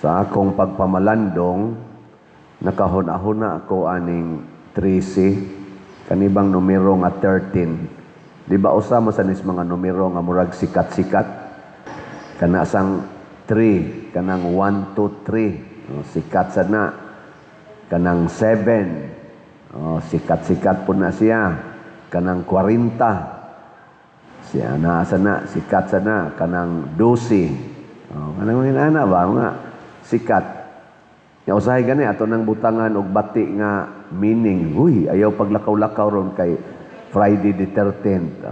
Sa akong pagpamalandong, nakahuna-huna ako aning 13, kanibang numero nga 13. Di ba usama sa nis mga numero nga murag sikat-sikat? Kana sang 3, kanang 1, 2, 3. Sikat sa na. Kanang 7. Sikat-sikat po na siya. Kanang 40. Siya na sa na. Sikat sa na. Kanang 12. Kanang mga ina ba? Mga sikat. Yung usahay gani, ato nang butangan og bati nga meaning. Uy, ayaw paglakaw-lakaw ron kay Friday the 13th.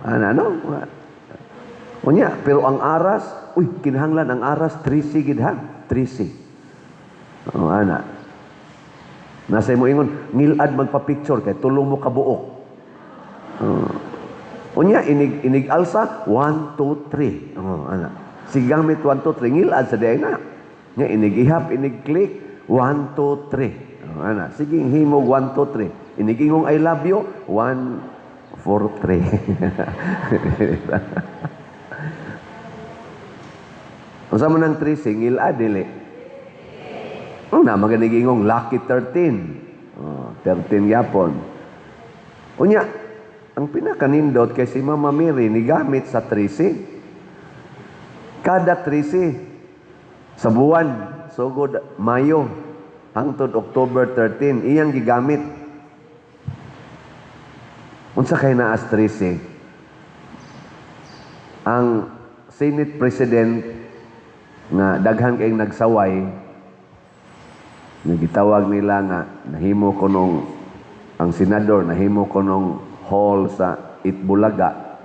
Ano? Unya, pero ang aras, kinahanglan ang aras, 13 gidhan. 13. Ana. Nasa mo ingon, ngilad magpa-picture kay tulong mo kabuok. Unya, inig alsa, 1, 2, 3. Ana. Sigamit 1, 2, 3. Ngilad sa day na. Nya, inig-ihap, inig-click, 1, 2, 3. Ana. Sige, himog 1, 2, 3. Inigingong I love you, 1, 4, 3. Unsa man ang 3, singil adili. Na maganigingong lucky 13. 13 yapon. Unya, ang pinakanindot kay si Mama Mary ni gamit sa 13. Kada 13 sa buwan, sugod Mayo hangtod October 13, iyang gigamit. Unsa kay naa as 13? Ang Senate President nga daghan kay nagsaway, nagitawag nila nga nahimo ko nung ang senador nahimo ko nung hall sa Itbulaga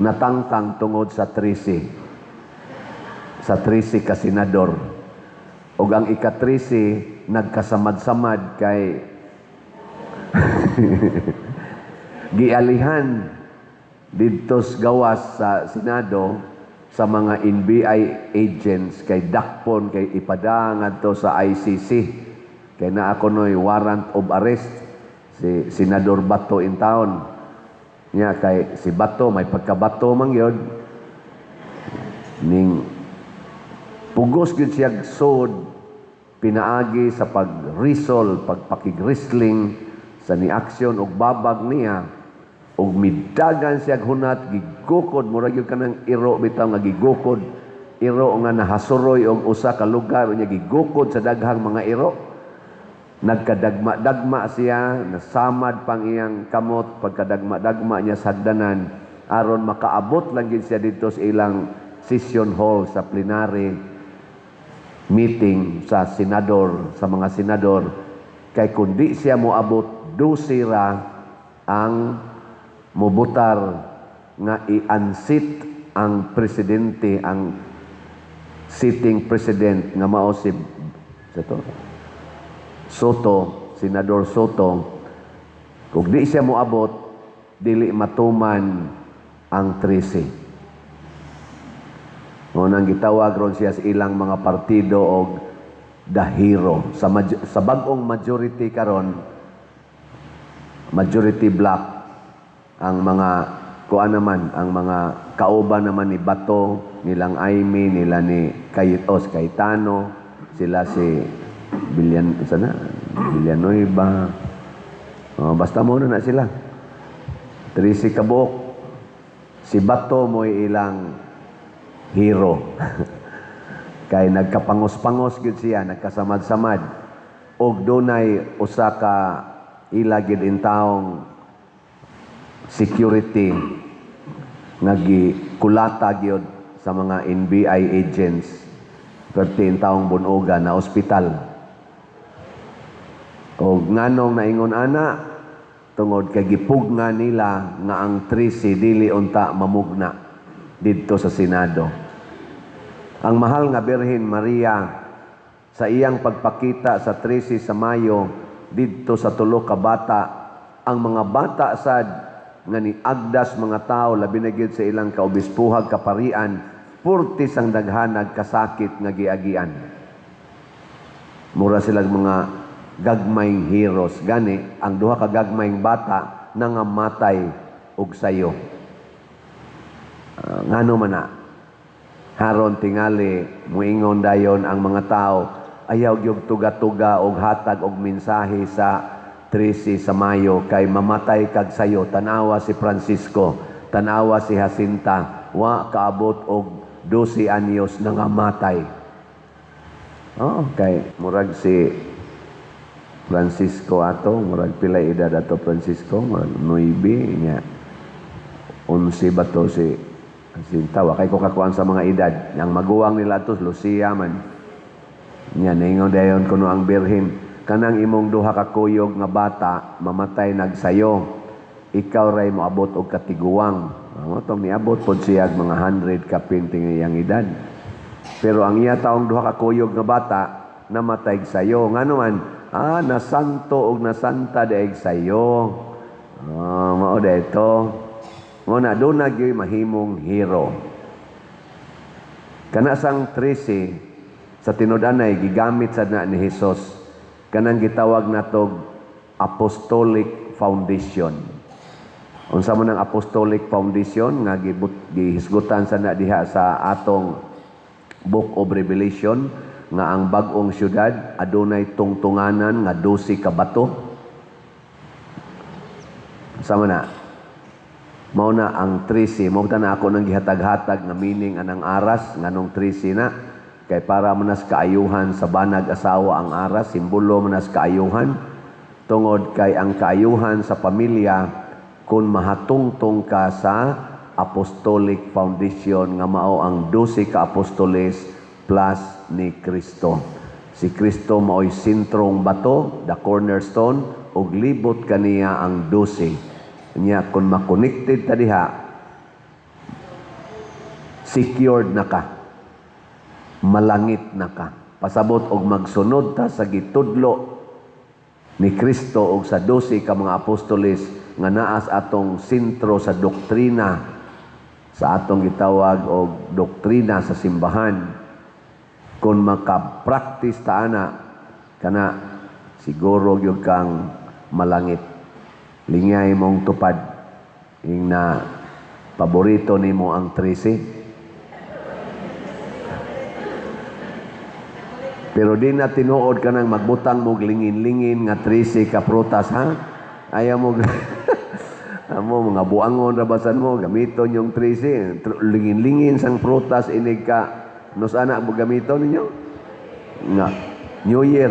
natangtang tungod sa 13 ka senador. Og ang ika-13 nagkasamad-samad kay gialihan didto gawas sa Senado sa mga NBI agents kay dakpon kay ipada ngadto sa ICC kay naa kunoy warrant of arrest si Senador Bato in town nya kay si Bato may pagkabato man gyud ning pugos gyud siya sod pinaagi sa pag-risol pagpakig-wrestling sa ni aksyon og babag niya og midagan siya hunat gigukod murag gyud kanang iro bitaw nga gigukod iro nga nahasuroy og usa ka lugar unya gigukod sa daghang mga iro nagkadagma-dagma siya nasamad pang iyang kamot pagkadagma-dagma niya sa hagdanan aron makaabot lang gyud siya dito sa ilang session hall sa plenary meeting sa senador sa mga senador kay kundi siya moabot 12 ra ang mubutar nga i-unseat ang presidente, ang sitting president nga mao si Soto, Senador Soto. Kung di siya moabot, dili matuman ang 13. Ngunang gitawag ron siya sa ilang mga partido og the hero. Sa bagong majority karon, majority black ang mga kuan naman ang mga kauban naman ni Bato nilang Aimee nila ni Cayetano sila si Villanueva basta mo na sila 13 kabuok si Bato mo ilang hero kay nagkapangos-pangos gyud siya nagkasamad-samad og dunay usa ka ilagid in taong security nga gikulata gyud sa mga NBI agents 13 taong bunoga na ospital. O nganong naingon ana tungod kay gipugna nila nga ang 13 dili unta mamugna didto sa Senado. Ang mahal nga Birhen Maria sa iyang pagpakita sa 13 sa Mayo didto sa tulo ka bata, ang mga bata sad nga ni agdas mga tao labi na gyud sa ilang kaobispuhag kaparian purtis ang daghanag kasakit nga giagian. Mura sila mga gagmayng heroes gani ang duha ka gagmayng bata nangamatay og sayo. Ngano man na Haron tingali, muingon dayon ang mga tao, ayaw yung tuga-tuga og hatag og mensahe sa 13 sa Mayo kay mamatay kag sayo. Tanawa si Francisco, tanawa si Jacinta, wa kaabot og 12 anyos nangamatay. Okay, murag si Francisco ato, murag pila edad ato Francisco, murag 9 niya. 11 ba to si Jacinta? Wa kay ko kakuan sa mga edad. Yang maguwang nila to Lucia man. Nya ningon dayon kuno ang birhen, kanang imong duha ka kuyog nga bata mamatay nagsayo. Ikaw ray moabot og katiguwang. Tong niabot pod siya mga 100 ka pinting iyang edad. Pero ang iya taong duha ka kuyog nga bata namatay sayo. Ngano man, nasanto og nasanta daig sayo. Mao dayto. Muna doon nagyoy mahimong hero. Kana sang 13 sa tinud-anay gigamit sad na ni Hesus kanang gitawag natog Apostolic Foundation. Unsa man ang Apostolic Foundation nga gihisgutan sa na diha sa atong Book of Revelation nga ang bag-ong syudad adunay tungtunganan nga 12 ka bato. Sama na mao na ang 13. Mao na ako nang gihatag-hatag nga meaning anang aras nganong 13 na kay para manas kaayuhan sa banag asawa ang aras, simbolo manas kaayuhan tungod kay ang kaayuhan sa pamilya kung mahatungtong ka sa Apostolic Foundation nga mao ang 12 ka apostoles plus ni Kristo. Si Kristo mao'y sentrong bato, the cornerstone, ug libot kaniya ang 12. Nya kung makonected ta diha, secured na ka, malangit na ka. Pasabot og magsunod ta sa gitudlo ni Kristo og sa 12 ka mga apostoles nga naas atong sentro sa doktrina, sa atong gitawag og doktrina sa simbahan. Kung maka-practice ta ana kana, siguro gyud kang malangit. Lingay mong tupad ing na paborito nimo ang 13. Pero di na tinuod ka nang magbutang mo lingin-lingin nga 13 ka prutas, ha? Ayaw mo amo mga buangon rabasan mo gamiton yung 13 lingin-lingin sang prutas inig ka nos ana mo gamiton ninyo nga New Year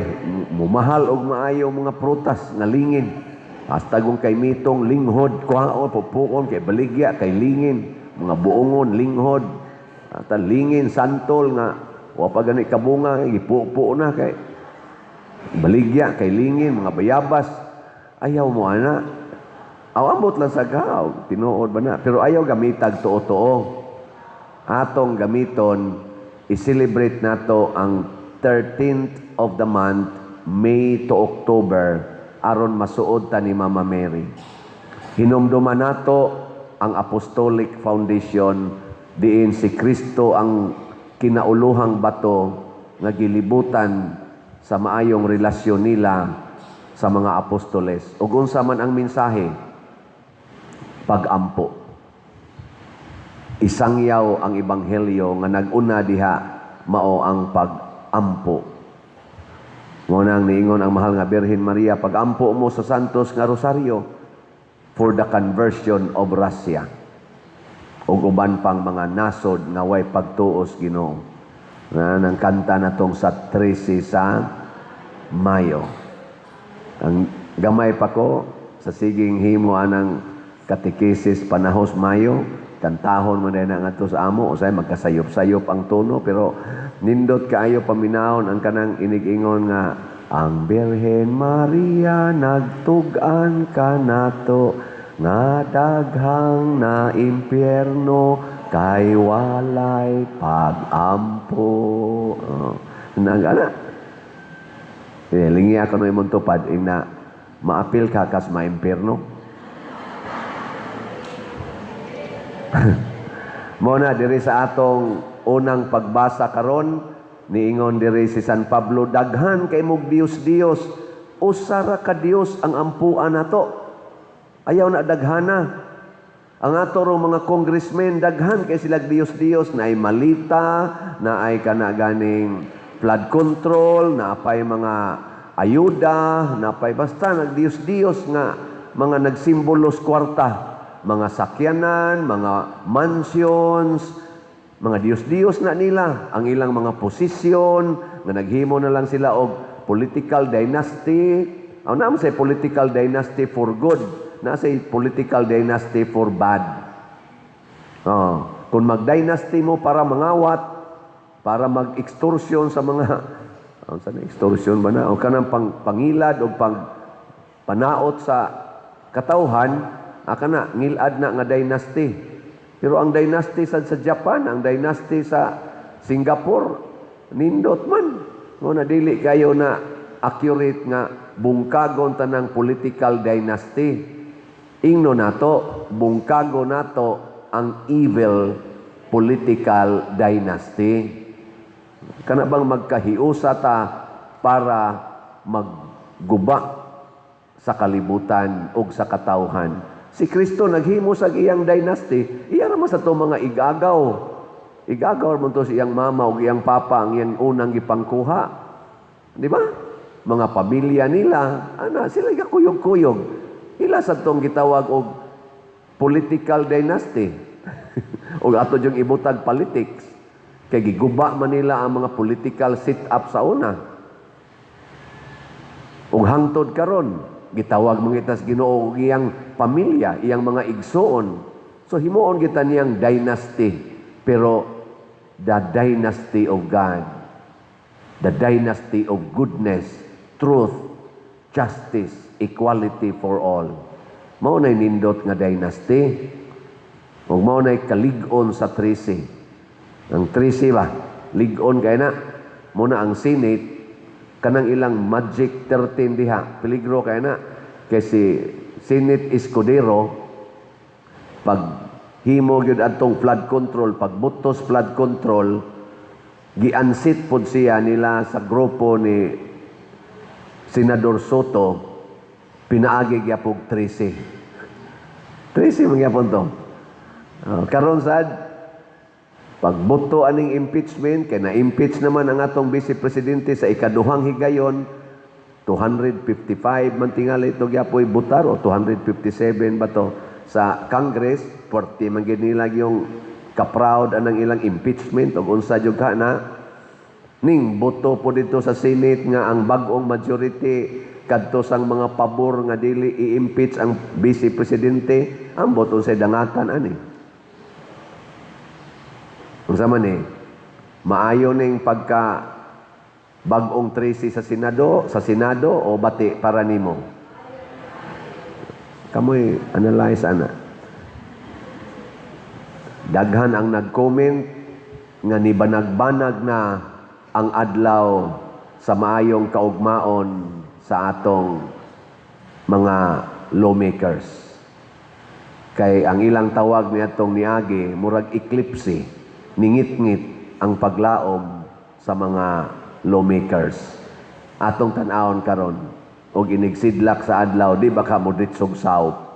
mumahal og maayo mga prutas nga lingin. Hasta kung kay mitong linghod, kuhaon, pupukon, kay baligya, kay lingin, mga buongon, linghod, at lingin, santol, nga, wapa gani kabunga, ipupo na, kay baligya, kay lingin, mga bayabas, ayaw mo, ana. Awambot lang sa gaw, tinuod ba na? Pero ayaw gamitag too-too. Atong gamiton, i-celebrate nato ang 13th of the month, May to October, aron masuod ta ni Mama Mary. Hinumduman nato ang Apostolic Foundation diin si Kristo ang kinauluhang bato nga gilibutan sa maayong relasyon nila sa mga apostoles. Ug unsa man ang mensahe? Pag-ampo. Isangyaw ang ebanghelyo nga nag-una diha mao ang pag-ampo. Muna ang niingon ang mahal nga Birhen Maria, pag-ampo mo sa santos nga rosaryo for the conversion of Russia. Ug uban pang mga nasod nga way pagtuos Ginoo. Nang kanta natong sa 13 sa Mayo. Ang gamay pa ko sa siging himo anang katekesis panahos Mayo, kantahon mo na nga to sa amo, usay magkasayop-sayop ang tono, pero nindot kaayo paminahon ang kanang inig-ingon nga ang Birhen Maria nagtugan ka nato nga daghang na impyerno kay walay pag-ampo. Nagana. Lingi ako no imong tupad ing na maapil ka kas maimpyerno. Muna diri sa atong unang pagbasa karon niingon diri si San Pablo, daghan kay mog Dios usara ka Dios ang ampuan nato. Ayaw na daghana. Ang ato rong mga congressmen, daghan kay sila Dios-Dios na ay malita, na ay kanaganing flood control, na apay mga ayuda, na apay basta nag-Dios-Dios nga mga nagsimbolos kwarta, mga sakyanan, mga mansions, mga Dios-Dios na nila, ang ilang mga posisyon, nga naghimo na lang sila og political dynasty. Ang naman say political dynasty for good, na say political dynasty for bad. Kung mag-dynasty mo para mangawat, para mag-extortion sa mga, saan extortion ba na? O kanang pangilad o panaot sa katauhan, na, ngilad na nga dynasty. Pero ang dynasty sa Japan, ang dynasty sa Singapore, nindot man. Na dili kayo na accurate nga bungkagon tanang political dynasty. Ingno nato, bungkago nato ang evil political dynasty. Kana bang magkahiusa ta para magguba sa kalibutan ug sa katawhan. Si Kristo naghimo sa iyang dynasty, iya naman sa to mga igagaw. Igagaw man to sa iyang mama ug iyang papa ang iyang unang gipangkuha. Di ba? Mga pamilya nila, sila gakuyog-kuyog. Ila sa tong gitawag og political dynasty. O ato yung ibutag politics. Kay giguba man nila ang mga political sit-up sa una. Ug hangtod karon, gitawag mga itas Ginoo og iyang pamilya, iyang mga igsoon. So himuon kita niyang dynasty, pero the dynasty of God, the dynasty of goodness, truth, justice, equality for all. Mao nay nindot nga dynasty. Ug mao nay kalig-on sa 13. Ang 13 ba? Lig-on kay na. Muna ang Senate kanang ilang magic 13 diha. Peligro kay na. Kay si Senate Escudero pag himo gyud atong flood control, pag butos flood control, giansit pod siya nila sa grupo ni Senador Soto. Pinaagi gyapog 13. 13 mangyapon to. Karon sad pagboto aning impeachment kay na-impeach naman ang atong Vice Presidente sa ikaduhang higayon, 255 man tingali ito gyapoy butar o 257 ba to sa Congress. 40 man gid nila yung ka-proud anang ilang impeachment o unsa jud na ning boto po dito sa Senate nga ang bag-ong majority kadto sang mga pabor nga dili i-impeach ang Vice Presidente, ang boto sa dangatan ani. Unsa man ni? Maayo ning pagka bag-ong 13 sa Senado o bati para nimo? Kamoy analyze ana. Daghan ang nag-comment nga nibanag-banag na ang adlaw sa maayong kaugmaon sa atong mga lawmakers. Kay ang ilang tawag ni atong niagi, murag eclipse, ningit-ngit ang paglaom sa mga lawmakers. Atong tan-awon karon og inigsidlak sa adlaw, di ba ka mo ditsog south.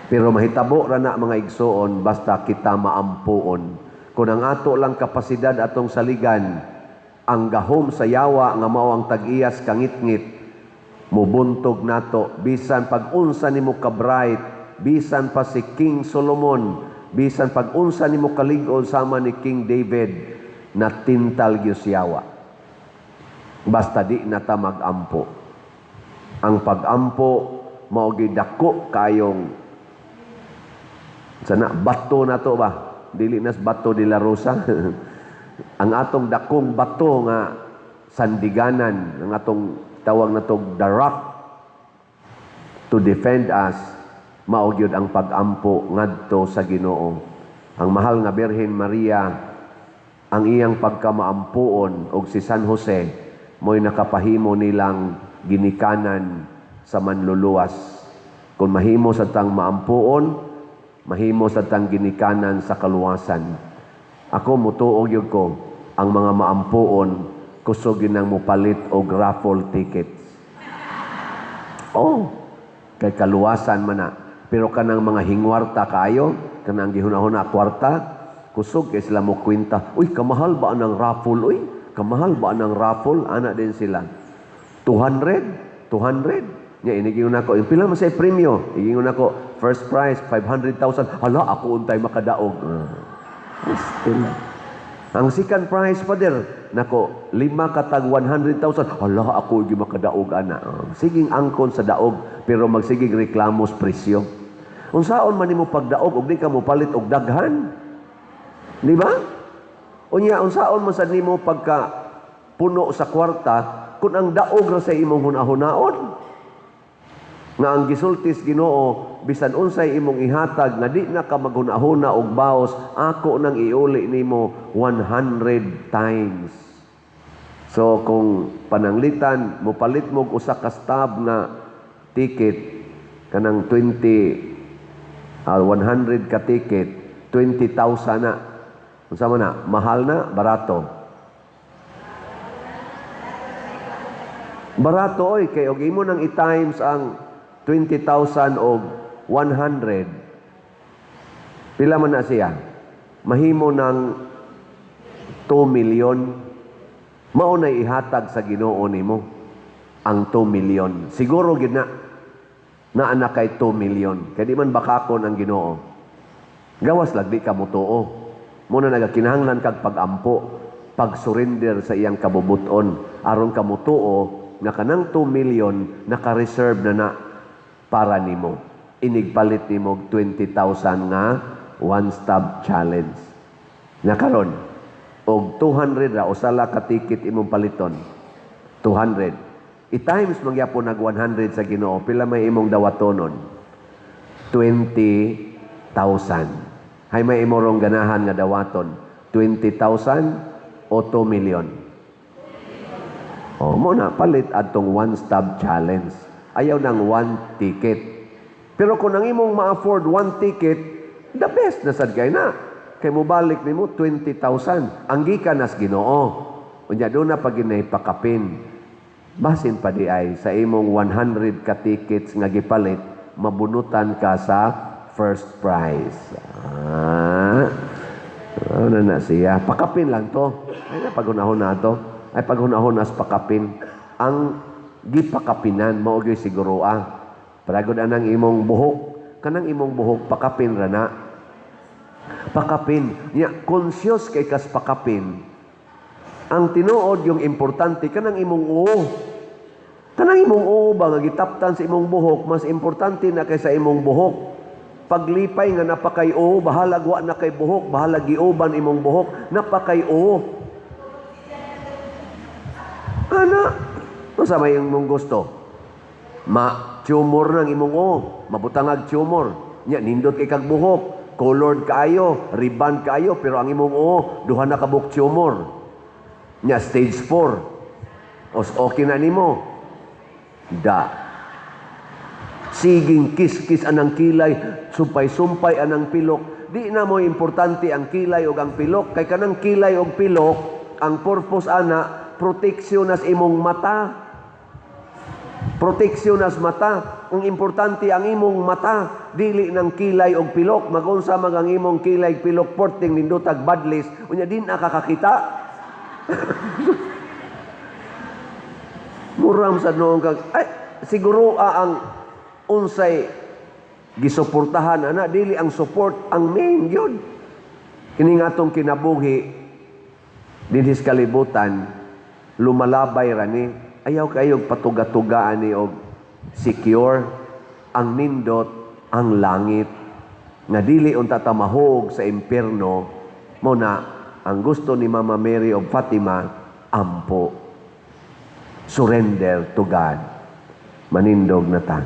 Pero mahitabo ra na mga igsoon basta kita maampuon. Kung ang ato lang kapasidad atong saligan, ang gahom sa yawa nga mao ang tag-iyas kangit-ngit, mubuntog nato bisan pag-unsa nimo ka bright, bisan pa si King Solomon, bisan pag-unsa nimo kalig-on sama ni King David, na tintal gyud yawa. Basta di na ta mag-ampo. Ang pag-ampo mao gyud dako kayong sana bato na to ba? Dili nas bato de la Rosa. Ang atong dakong bato nga sandiganan, ang atong tawag na to the rock to defend us, mao gyud ang pag-ampo ngadto sa Ginoo. Ang mahal nga Birhen Maria, ang iyang pagkamaampuon og si San Jose mo'y nakapahimo nilang ginikanan sa manluluwas. Kung mahimo sa tang maampuon, mahimo sa tang ginikanan sa kaluwasan. Ako mutuog yun ko, ang mga maampuon, kusog yun ang mupalit og raffle tickets. Oh, kay kaluwasan man na. Pero kanang mga hingwarta kayo, kanang gihunahuna kwarta, kusog kay sila mo kwenta, uy, kamahal ba ang raffle, uy? Kamahal ba ang raffle? Ana din sila. 200? 200? Nya, inigingon ako, pila man say premyo? Igingon ako, first prize, 500,000. Hala, ako untay makadaog. Still. Ang second prize, Father, nako, 5 katag 100,000. Hala, ako yung makadaog, ana. Siging angkon sa daog, pero magsiging reklamos presyo. Unsaon man nimo pagdaog, ug di ka mo palit og daghan. Di ba? Unya, unsaon man sad nimo pagka puno sa kwarta, kung ang daog na sa imong hunahunaon, nga ang gisultis Ginoo, bisan unsay imong ihatag, nga di na ka maghunahuna og baos, ako nang iuli nimo 100 times. So, kung pananglitan, mupalit mo usa ka stub na ticket, kanang 100 ka ticket, 20,000 na. Unsa man na? Mahal na? Barato? Barato, oy. Kaya og imo nang i-times ang 20,000 o 100. Pila man na siya? Mahimo ng 2 million. Maunay ihatag sa Ginoo nimo ang 2 million. Siguro gid na anak kay 2 million. Kaya di man bakakon ang Ginoo. Gawas lang di ka mutuo. Muna nagakinahanglan kag pag-ampo, pag-surrender sa iyang kabubuton. Aron ka mutuo nga kanang 2 million naka-reserve na para nimo. Inigpalit nimo 20,000 nga one stop challenge. Nakaron og 200 ra usala ka ticket imong paliton. 200. I-times mangyapon nag 100 sa Ginoo. Pila may imong dawatonon? 20,000. Hay may imong ganahan nga dawaton. 20,000 o 2 million. O mo na palit adtong one stop challenge. Ayaw ng one ticket. Pero kung ang imong ma-afford one ticket, the best na sad kay na. Kay mo balik nimo 20,000. Ang gikan nas Ginoo. Unya do na pag pakapin. Basin pa di ay sa imong 100 ka tickets nga gipalit, mabunutan ka sa first prize. Ano na siya? Pakapin lang to. Ay na paghunahon na to. Ay paghunahon as pakapin. Ang gipakapinan mao gyud siguro Paragod anang imong buhok, kanang imong buhok pakapin ra na. Pakapin, nya conscious kay kas pakapin. Ang tinuod yung importante kanang imong uo. Kanang imong uo ba nga gitaptan sa imong buhok, mas importante na kaysa imong buhok. Paglipay nga napakay uo, bahala wa na kay buhok, bahala giuban imong buhok, napakay uo. Ana, unsa may imong gusto? Ma-tumor ng imong o, mabutangag tumor. Nya, nindot kay kag buhok, colored kaayo, ribbon kaayo, pero ang imong o, duha na kabuk tumor. Nya, stage 4. Okay na nimo. Da. Siging kis-kis anang kilay, sumpay-sumpay anang pilok. Di na mo importante ang kilay o ang pilok. Kay kanang kilay o pilok, ang purpose ana, proteksyon nas imong mata. Proteksyon nas mata. Ang importante ang imong mata, dili ng kilay og pilok. Magunsa mag ang imong kilay pilok porting nindutag badlis, unya din nakakakita. Muram sa noong kag ay siguro ang unsay gisuportahan ana dili ang support ang main yun. Kini nga atong kinabuhi dinhis kalibutan lumalabay ra ni ayaw kayog patuga-tugaan ni og secure ang nindot ang langit nga dili unta ta mahog sa impierno mo na ang gusto ni Mama Mary of Fatima ampo surrender to God manindog na ta.